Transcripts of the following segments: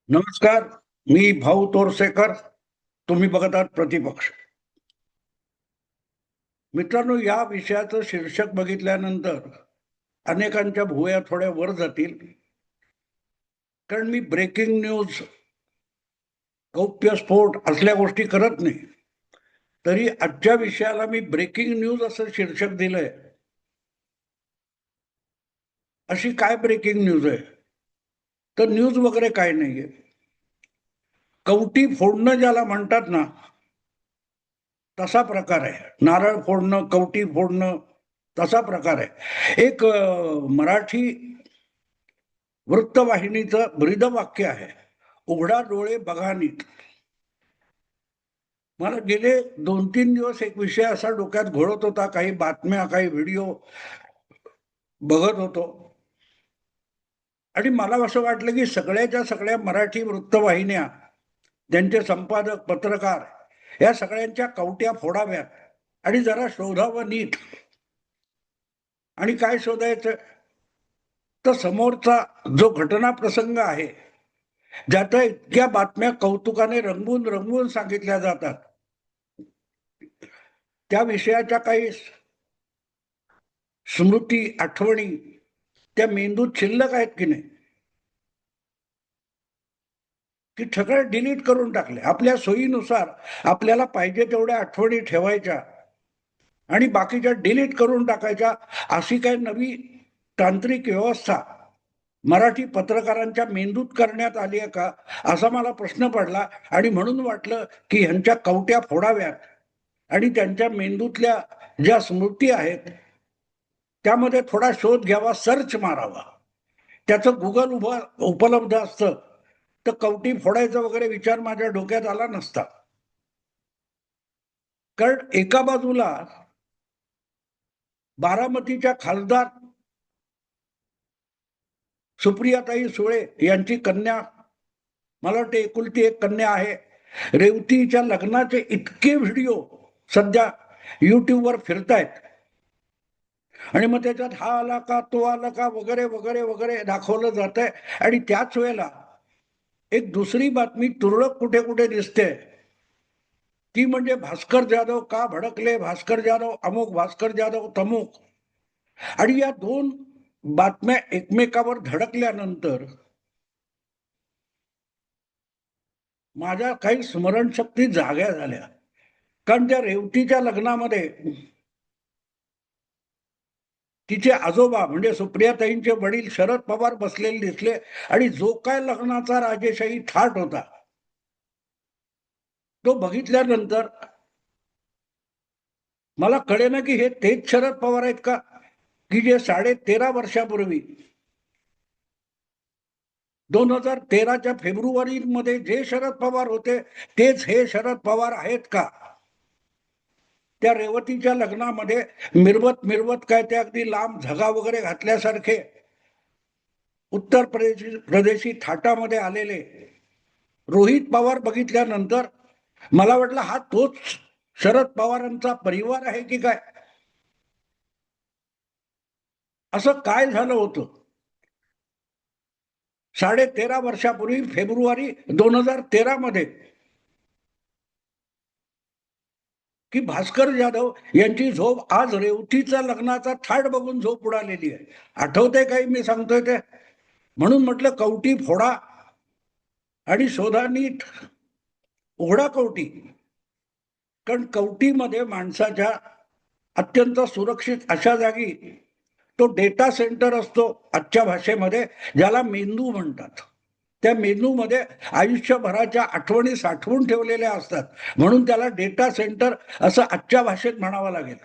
नमस्कार. मी भाऊ तोरसेकर. तुम्ही बघत आहात प्रतिपक्ष. मित्रांनो, या विषयाचं शीर्षक बघितल्यानंतर अनेकांच्या भुवया थोड्या वर जातील. कारण मी ब्रेकिंग न्यूज, गौप्यस्फोट असल्या गोष्टी करत नाही. तरी आजच्या विषयाला मी ब्रेकिंग न्यूज असं शीर्षक दिलंय. अशी काय ब्रेकिंग न्यूज आहे? तर न्यूज वगैरे काय नाहीये. कवटी फोडणं ज्याला म्हणतात ना, तसा प्रकार आहे. नारळ फोडणं, कवटी फोडणं, तसा प्रकार आहे. एक मराठी वृत्तवाहिनीचं ब्रीदवाक्य आहे, उघडा डोळे बघा नीट. मला गेले 2-3 दिवस एक विषय असा डोक्यात घोळत होता. काही बातम्या, काही व्हिडिओ बघत होतो आणि मला असं वाटलं की सगळ्याच्या सगळ्या मराठी वृत्तवाहिन्या, त्यांचे संपादक, पत्रकार, या सगळ्यांच्या कवट्या फोडाव्यात आणि जरा शोधावं नीट. आणि काय शोधायचं? तर समोरचा जो घटना प्रसंग आहे, ज्याच्या इतक्या बातम्या कौतुकाने रंगवून रंगवून सांगितल्या जातात, त्या विषयाच्या काही स्मृती, आठवणी त्या मेंदूत शिल्लक आहेत की नाही, की सगळं डिलीट करून टाकले. आपल्या सोयीनुसार आपल्याला पाहिजे तेवढ्या आठवणी ठेवायच्या आणि बाकीच्या डिलीट करून टाकायच्या. अशी काय नवी तांत्रिक व्यवस्था मराठी पत्रकारांच्या मेंदूत करण्यात आली आहे का, असा मला प्रश्न पडला. आणि म्हणून वाटलं की ह्यांच्या कवट्या फोडाव्यात आणि त्यांच्या मेंदूतल्या ज्या स्मृती आहेत त्यामध्ये थोडा शोध घ्यावा, सर्च मारावा. त्याचं गुगल उपलब्ध असतं तर कवटी फोडायचा वगैरे विचार माझ्या डोक्यात आला नसता. कारण एका बाजूला बारामतीच्या खासदार सुप्रियाताई सुळे यांची कन्या, मला वाटते एकुलती एक कन्या आहे, रेवतीच्या लग्नाचे इतके व्हिडिओ सध्या युट्यूबवर फिरतायत आणि मग त्याच्यात हा आला का, तो आला का, वगैरे वगैरे वगैरे दाखवलं जात आहे. आणि त्याच वेळेला एक दुसरी बातमी तुरळक कुठे कुठे दिसते, ती म्हणजे भास्कर जाधव का भडकले, भास्कर जाधव अमुक, भास्कर जाधव तमुक. आणि या दोन बातम्या एकमेकावर धडकल्यानंतर माझ्या काही स्मरणशक्ती जाग्या झाल्या. कारण त्या रेवतीच्या लग्नामध्ये तिचे आजोबा म्हणजे सुप्रियाताईंचे वडील शरद पवार बसलेले दिसले आणि जो काय लग्नाचा राजेशाही थाट होता तो बघितल्यानंतर मला कळेना की हे तेच शरद पवार आहेत का, की जे 13.5 वर्षापूर्वी 2013च्या फेब्रुवारीमध्ये जे शरद पवार होते तेच हे शरद पवार आहेत का. त्या रेवतीच्या लग्नामध्ये मिरवत मिरवत काय ते अगदी लांब झगा वगैरे घातल्यासारखे उत्तर प्रदेशी थाटामध्ये आलेले रोहित पवार बघितल्यानंतर मला वाटलं हा तोच शरद पवारांचा परिवार आहे की काय. असं काय झालं होतं 13.5 वर्षापूर्वी फेब्रुवारी 2013 मध्ये, की भास्कर जाधव यांची झोप आज रेवतीचा लग्नाचा थाट बघून झोप उडालेली आहे. आठवतंय काही मी सांगतोय ते? म्हणून म्हटलं कवटी फोडा आणि शोधा नीट, उघडा कवटी. कारण कवटीमध्ये माणसाच्या अत्यंत सुरक्षित अशा जागी तो डेटा सेंटर असतो आजच्या भाषेमध्ये, ज्याला मेंदू म्हणतात. त्या मेंदूमध्ये आयुष्यभराच्या आठवणी साठवून ठेवलेल्या असतात, म्हणून त्याला डेटा सेंटर असं आजच्या भाषेत म्हणावं लागेल.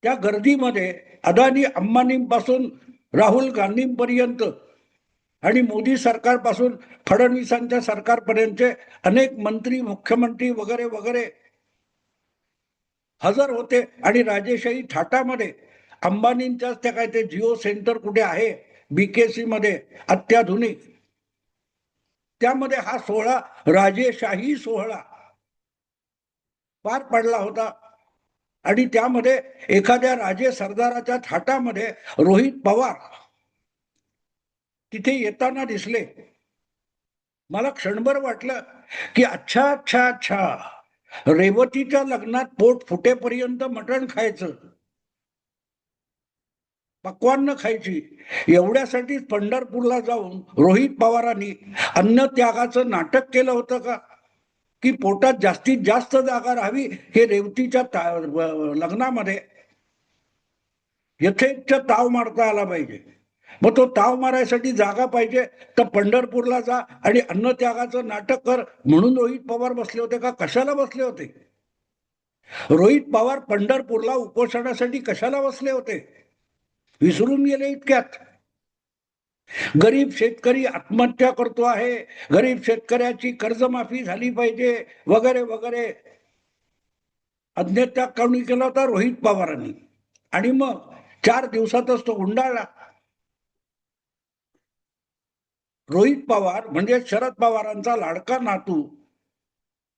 त्या गर्दीमध्ये अदानी अंबानींपासून राहुल गांधींपर्यंत आणि मोदी सरकारपासून फडणवीसांच्या सरकारपर्यंतचे अनेक मंत्री, मुख्यमंत्री वगैरे वगैरे हजर होते. आणि राजेशाही थाटामध्ये अंबानींच्याच त्या काय ते जिओ सेंटर कुठे आहे बीकेसी मध्ये अत्याधुनिक, त्यामध्ये हा सोहळा, राजेशाही सोहळा पार पडला होता. आणि त्यामध्ये एखाद्या राजे सरदाराच्या थाटामध्ये रोहित पवार तिथे येताना दिसले. मला क्षणभर वाटलं की अच्छा अच्छा अच्छा, रेवतीच्या लग्नात पोट फुटेपर्यंत मटण खायचं, पक्वान्न खायची, एवढ्यासाठी पंढरपूरला जाऊन रोहित पवारांनी अन्नत्यागाचं नाटक केलं होतं का? की पोटात जास्तीत जास्त जागा राहावी हे रेवतीच्या लग्नामध्ये यथेच्छ ताव मारता आला पाहिजे. मग तो ताव मारायसाठी जागा पाहिजे तर पंढरपूरला जा आणि अन्नत्यागाचं नाटक कर म्हणून रोहित पवार बसले होते का? कशाला बसले होते? रोहित पवार पंढरपूरला उपोषणासाठी कशाला बसले होते? विसरून गेले इतक्यात. गरीब शेतकरी आत्महत्या करतो आहे, गरीब शेतकऱ्याची कर्जमाफी झाली पाहिजे वगैरे वगैरे. अन्यथा कोणी केला होता? रोहित पवारांनी. आणि मग 4 दिवसातच तो गुंडाळला. रोहित पवार म्हणजे शरद पवारांचा लाडका नातू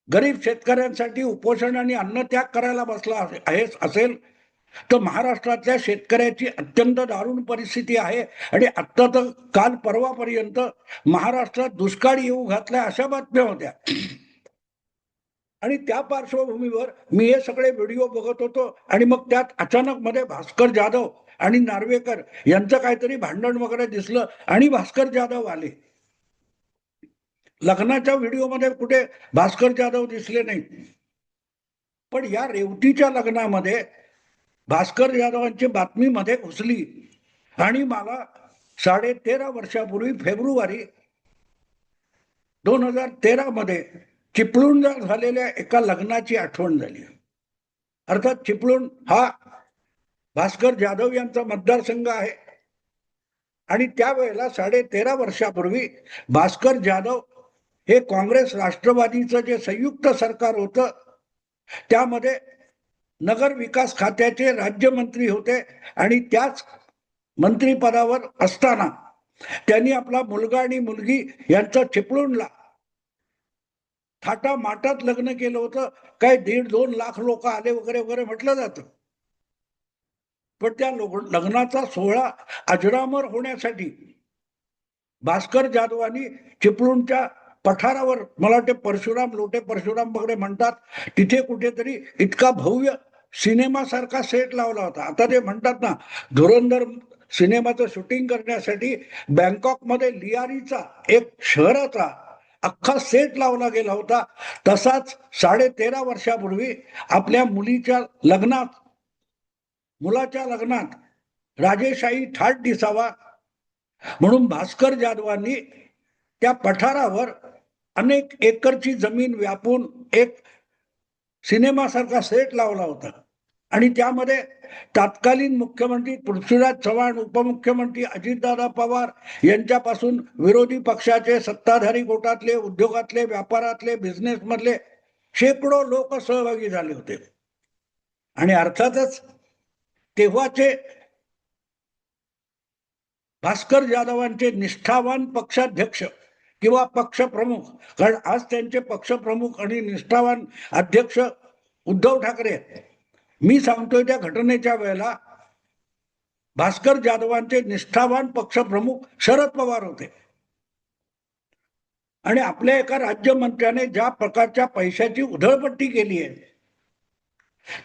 गरीब शेतकऱ्यांसाठी उपोषण आणि अन्नत्याग करायला बसला असेल तर महाराष्ट्रातल्या शेतकऱ्याची अत्यंत दारुण परिस्थिती आहे. आणि आता तर काल परवापर्यंत महाराष्ट्रात दुष्काळ येऊ घातलाय अशा बातम्या होत्या. आणि त्या पार्श्वभूमीवर मी हे सगळे व्हिडिओ बघत होतो आणि मग त्यात अचानक मध्ये भास्कर जाधव आणि नार्वेकर यांचं काहीतरी भांडण वगैरे दिसलं आणि भास्कर जाधव आले. लग्नाच्या व्हिडिओमध्ये कुठे भास्कर जाधव दिसले नाही. पण या रेवतीच्या लग्नामध्ये भास्कर जाधवांची बातमी मध्ये घुसली आणि मला 13.5 वर्षापूर्वी फेब्रुवारी 2013 मध्ये चिपळूणला झालेल्या एका लग्नाची आठवण झाली. अर्थात चिपळूण हा भास्कर जाधव यांचा मतदारसंघ आहे. आणि त्यावेळेला 13.5 वर्षापूर्वी भास्कर जाधव हे काँग्रेस राष्ट्रवादीचं जे संयुक्त सरकार होतं त्यामध्ये नगर विकास खात्याचे राज्यमंत्री होते. आणि त्याच मंत्रीपदावर असताना त्यांनी आपला मुलगा आणि मुलगी यांचं चिपळूणला थाटामाटात लग्न केलं होतं. काय 1.5-2 लाख लोक आले वगैरे वगैरे म्हटलं जातं. पण त्या लग्नाचा सोहळा अजरामर होण्यासाठी भास्कर जाधवांनी चिपळूणच्या पठारावर, मला वाटते परशुराम लोटे परशुराम वगैरे म्हणतात, तिथे कुठेतरी इतका भव्य सिनेमासारखा सेट लावला होता. आता ते म्हणतात ना, धुरंधर सिनेमाचं शूटिंग करण्यासाठी बँकॉकमध्ये लियारीचा एक शहराचा अख्खा सेट लावला गेला होता. तसाच 13.5 वर्षापूर्वी आपल्या मुलाच्या लग्नात राजेशाही थाट दिसावा म्हणून भास्कर जाधवांनी त्या पठारावर अनेक एकरची जमीन व्यापून एक सिनेमासारखा सेट लावला होता. आणि त्यामध्ये तत्कालीन मुख्यमंत्री पृथ्वीराज चव्हाण, उपमुख्यमंत्री अजितदादा पवार यांच्यापासून विरोधी पक्षाचे, सत्ताधारी गोटातले, उद्योगातले, व्यापारातले, बिझनेसमधले शेकडो लोक सहभागी झाले होते. आणि अर्थातच तेव्हाचे भास्कर जाधवांचे निष्ठावान पक्षाध्यक्ष किंवा पक्षप्रमुख, कारण आज त्यांचे पक्षप्रमुख आणि निष्ठावान अध्यक्ष उद्धव ठाकरे. मी सांगतोय त्या घटनेच्या वेळेला भास्कर जाधवांचे निष्ठावान पक्षप्रमुख शरद पवार होते. आणि आपल्या एका राज्यमंत्र्याने ज्या प्रकारच्या पैशाची उधळपट्टी केली आहे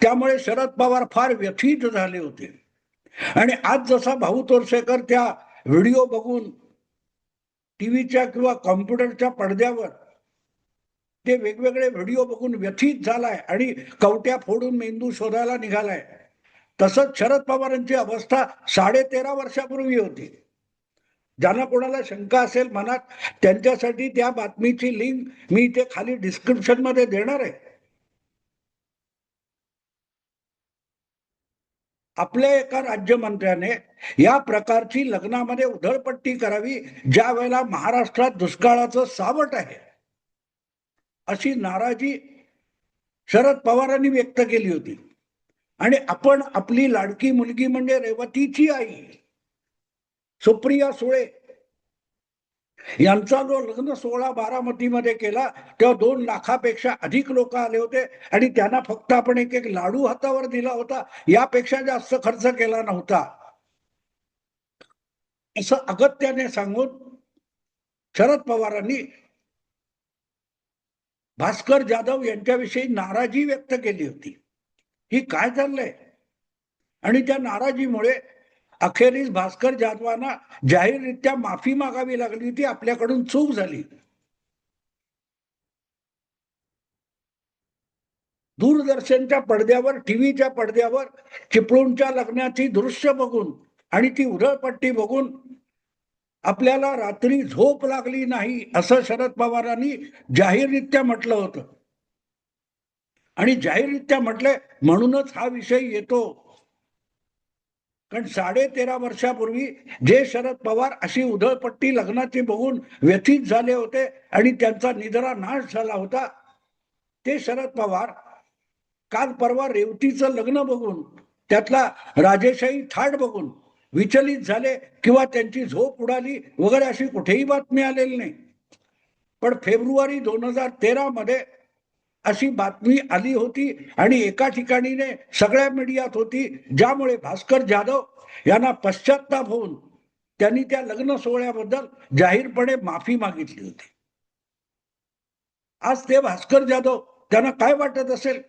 त्यामुळे शरद पवार फार व्यथित झाले होते. आणि आज जसा भाऊ तोरसेकर त्या व्हिडिओ बघून टीव्हीच्या किंवा कॉम्प्युटरच्या पडद्यावर ते वेगवेगळे व्हिडिओ बघून व्यथित झालाय आणि कवट्या फोडून मेंदू शोधायला निघालाय, तसंच शरद पवारांची अवस्था 13.5 वर्षापूर्वी होती. ज्यांना कोणाला शंका असेल मनात त्यांच्यासाठी त्या बातमीची लिंक मी इथे खाली डिस्क्रिप्शन मध्ये देणार आहे. आपल्या एका राज्यमंत्र्याने या प्रकारची लग्नामध्ये उधळपट्टी करावी ज्या वेळेला महाराष्ट्रात दुष्काळाचं सावट आहे, अशी नाराजी शरद पवारांनी व्यक्त केली होती. आणि आपण आपली लाडकी मुलगी म्हणजे रेवतीची आई सुप्रिया सुळे यांचा जो लग्न सोहळा बारामतीमध्ये केला तेव्हा 2 लाखापेक्षा अधिक लोक आले होते आणि त्यांना फक्त आपण एक एक लाडू हातावर दिला होता, यापेक्षा जास्त खर्च केला नव्हता, असं अगत्याने सांगून शरद पवारांनी भास्कर जाधव यांच्याविषयी नाराजी व्यक्त केली होती. ही काय चाललंय? आणि त्या नाराजीमुळे अखेरीस भास्कर जाधवांना जाहीररित्या माफी मागावी लागली होती, आपल्याकडून चूक झाली. दूरदर्शनच्या पडद्यावर, टीव्हीच्या पडद्यावर चिपळूणच्या लग्नाची दृश्य बघून आणि ती उधळपट्टी बघून आपल्याला रात्री झोप लागली नाही, असं शरद पवारांनी जाहीररित्या म्हटलं होतं. आणि जाहीररित्या म्हटलंय म्हणूनच हा विषय येतो. कारण 13.5 वर्षापूर्वी जे शरद पवार अशी उधळपट्टी लग्नाची बघून व्यथित झाले होते आणि त्यांचा निधरा नाश झाला होता, ते शरद पवार काल परवा रेवतीचं लग्न बघून, त्यातला राजेशाही थाट बघून विचलित झाले किंवा त्यांची झोप उडाली वगैरे अशी कुठेही बातमी आलेली नाही. पण फेब्रुवारी 2013 मध्ये अशी बातमी आली होती आणि एका ठिकाणीने सगळ्या मीडियात होती, ज्यामुळे भास्कर जाधव यांना पश्चाताप होऊन त्यांनी त्या लग्न सोहळ्याबद्दल जाहीरपणे माफी मागितली होती. आज ते भास्कर जाधव त्यांना काय वाटत असेल,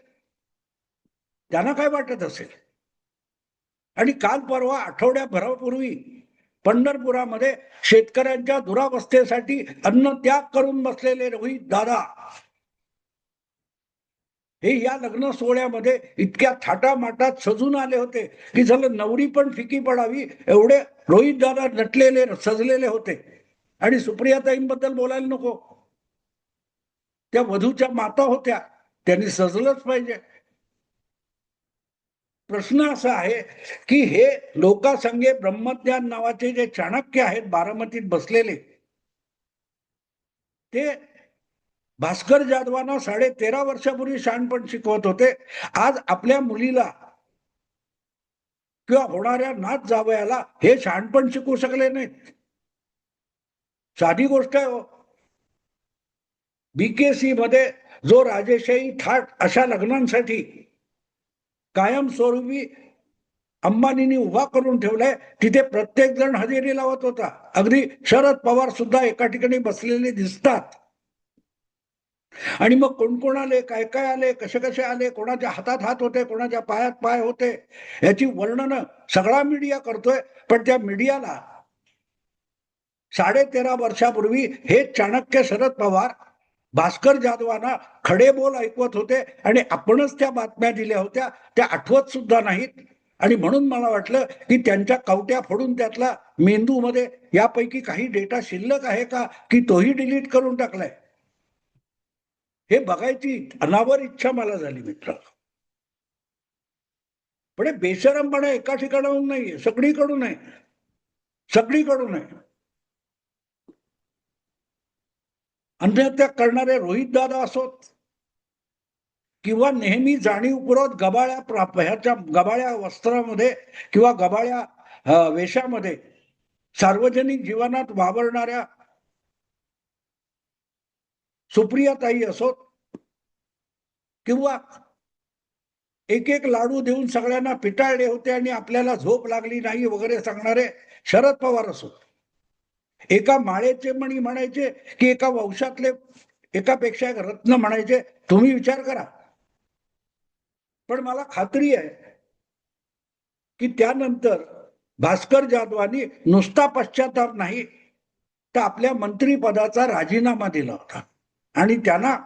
त्यांना काय वाटत असेल? आणि काल परवा आठवड्याभरापूर्वी पंढरपुरामध्ये शेतकऱ्यांच्या दुरावस्थेसाठी अन्न त्याग करून बसलेले रोहित दादा हे या लग्न सोहळ्यामध्ये इतक्या थाटामाटात सजून आले होते की झालं नवरी पण फिकी पडावी एवढे रोहित दादा नटलेले सजलेले होते. आणि सुप्रियाताईंबद्दल बोलायला नको, त्या वधूच्या माता होत्या, त्यांनी सजलंच पाहिजे. प्रश्न असा आहे की हे लोकासंगे ब्रह्मज्ञान नावाचे जे चाणक्य आहेत बारामतीत बसलेले, ते भास्कर जाधवांना 13.5 वर्षापूर्वी शहाणपण शिकवत होते. आज आपल्या मुलीला किंवा होणाऱ्या नात जावयाला हे शहाणपण शिकवू शकले नाहीत. साधी गोष्ट आहे हो. बीकेसी मध्ये जो राजेशाही थाट अशा लग्नांसाठी कायमस्वरूपी अंबानींनी उभा करून ठेवलाय, तिथे प्रत्येक जण हजेरी लावत होता. अगदी शरद पवार सुद्धा एका ठिकाणी बसलेले दिसतात. आणि मग कोण कोण आले, काय काय आले, कसे कसे आले, कोणाच्या हातात हात होते, कोणाच्या पायात पाय होते, याची वर्णनं सगळा मीडिया करतोय. पण त्या मीडियाला 13.5 वर्षापूर्वी हे चाणक्य शरद पवार भास्कर जाधवांना खडे बोल ऐकवत होते आणि आपणच त्या बातम्या दिल्या होत्या, त्या आठवत सुद्धा नाहीत. आणि म्हणून मला वाटलं की त्यांच्या कवट्या फोडून त्यातला मेंदूमध्ये यापैकी काही डेटा शिल्लक आहे का, की तोही डिलीट करून टाकलाय, हे बघायची अनावर इच्छा मला झाली मित्र. पण हे बेशरमपणा एका ठिकाणाहून नाहीये, सगळीकडून आहे, सगळीकडून आहे. अन्नहत्या करणारे रोहित दादा असोत किंवा नेहमी जाणीवपूर्वक गबाळ्या वस्त्रामध्ये किंवा गबाळ्या वेशामध्ये सार्वजनिक जीवनात वावरणाऱ्या सुप्रियाताई असोत किंवा एक एक लाडू देऊन सगळ्यांना पिटाळले होते आणि आपल्याला झोप लागली नाही वगैरे सांगणारे शरद पवार असोत, एका माळेचे मणी म्हणायचे की एका वंशातले एकापेक्षा एक रत्न म्हणायचे, तुम्ही विचार करा. पण मला खात्री आहे की त्यानंतर भास्कर जाधवांनी नुसता पश्चाताप नाही तर आपल्या मंत्रीपदाचा राजीनामा दिला होता आणि त्यांना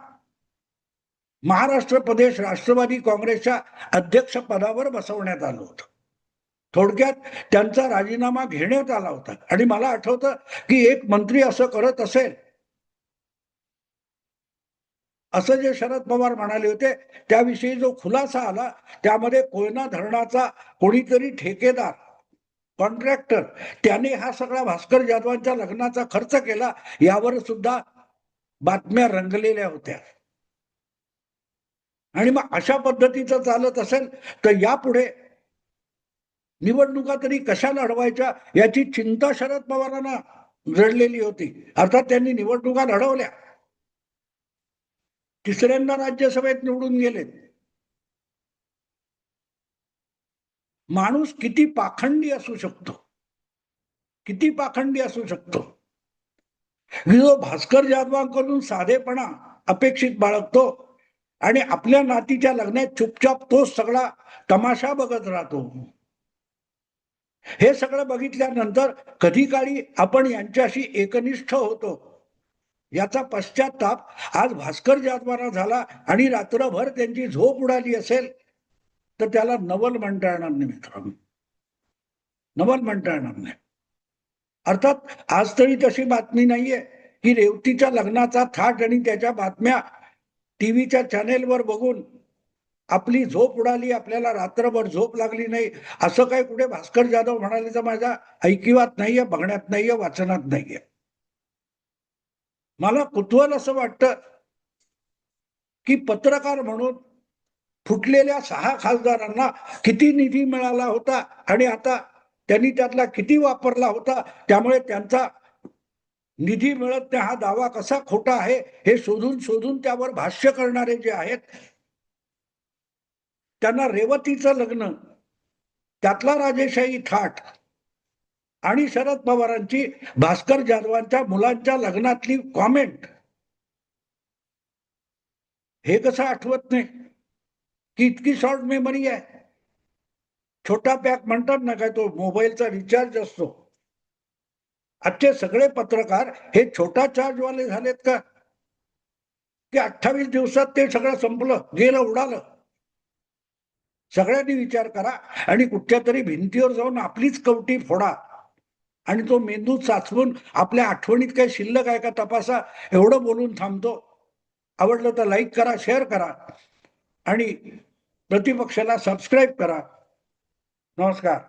महाराष्ट्र प्रदेश राष्ट्रवादी काँग्रेसच्या अध्यक्षपदावर बसवण्यात आलं होतं. थोडक्यात त्यांचा राजीनामा घेण्यात आला होता. आणि मला आठवतं की एक मंत्री असं करत असेल असं जे शरद पवार म्हणाले होते, त्याविषयी जो खुलासा आला त्यामध्ये कोयना धरणाचा कोणीतरी ठेकेदार, कॉन्ट्रॅक्टर, त्याने हा सगळा भास्कर जाधवांच्या लग्नाचा खर्च केला, यावर सुद्धा बातम्या रंगलेल्या होत्या. आणि मग अशा पद्धतीचं चालत असेल तर यापुढे निवडणुका तरी कशा लढवायच्या याची चिंता शरद पवारांना जडलेली होती. अर्थात त्यांनी निवडणुका लढवल्या, तिसऱ्यांदा राज्यसभेत निवडून गेलेत. माणूस किती पाखंडी असू शकतो, किती पाखंडी असू शकतो, जो भास्कर जाधवांकडून साधेपणा अपेक्षित बाळगतो आणि आपल्या नातीच्या लग्नात चुपचाप तोच सगळा तमाशा बघत राहतो. हे सगळं बघितल्यानंतर कधी काळी आपण यांच्याशी एकनिष्ठ होतो याचा पश्चाताप आज भास्कर जाधवांना झाला आणि रात्रभर त्यांची झोप उडाली असेल तर त्याला नवल म्हणता येणार नाही मित्रांनो, नवल म्हणता येणार नाही. अर्थात आज तरी तशी बातमी नाहीये की रेवतीच्या लग्नाचा थाट आणि त्याच्या बातम्या टीव्हीच्या चॅनेलवर बघून आपली झोप उडाली, आपल्याला रात्रभर झोप लागली नाही, असं काय कुठे भास्कर जाधव म्हणाले तर माझ्या ऐकिवात नाहीये, बघण्यात नाहीये, वाचनात नाहीये. मला कुतूहल असं वाटतं की पत्रकार म्हणून फुटलेल्या 6 खासदारांना किती निधी मिळाला होता आणि आता त्यांनी त्यातला किती वापरला होता, त्यामुळे त्यांचा निधी मिळत नाही हा दावा कसा खोटा आहे हे शोधून शोधून त्यावर भाष्य करणारे जे आहेत, त्यांना रेवतीचं लग्न, त्यातला राजेशाही थाट आणि शरद पवारांची भास्कर जाधवांच्या मुलांच्या लग्नातली कॉमेंट हे कसं आठवत नाही की इतकी शॉर्ट मेमरी आहे. छोटा पॅक म्हणतात ना, काय तो मोबाईलचा रिचार्ज असतो. आजचे सगळे पत्रकार हे छोटा चार्ज वाले झालेत का, की 28 दिवसात ते सगळं संपलं, गेलं, उडालं? सगळ्यांनी विचार करा आणि कुठच्या तरी भिंतीवर जाऊन आपलीच कवटी फोडा आणि तो मेंदू चाचवून आपल्या आठवणीत काय शिल्लक आहे का तपासा. एवढं बोलून थांबतो. आवडलं तर लाईक करा, शेअर करा आणि प्रतिपक्षाला सबस्क्राईब करा. नमस्कार.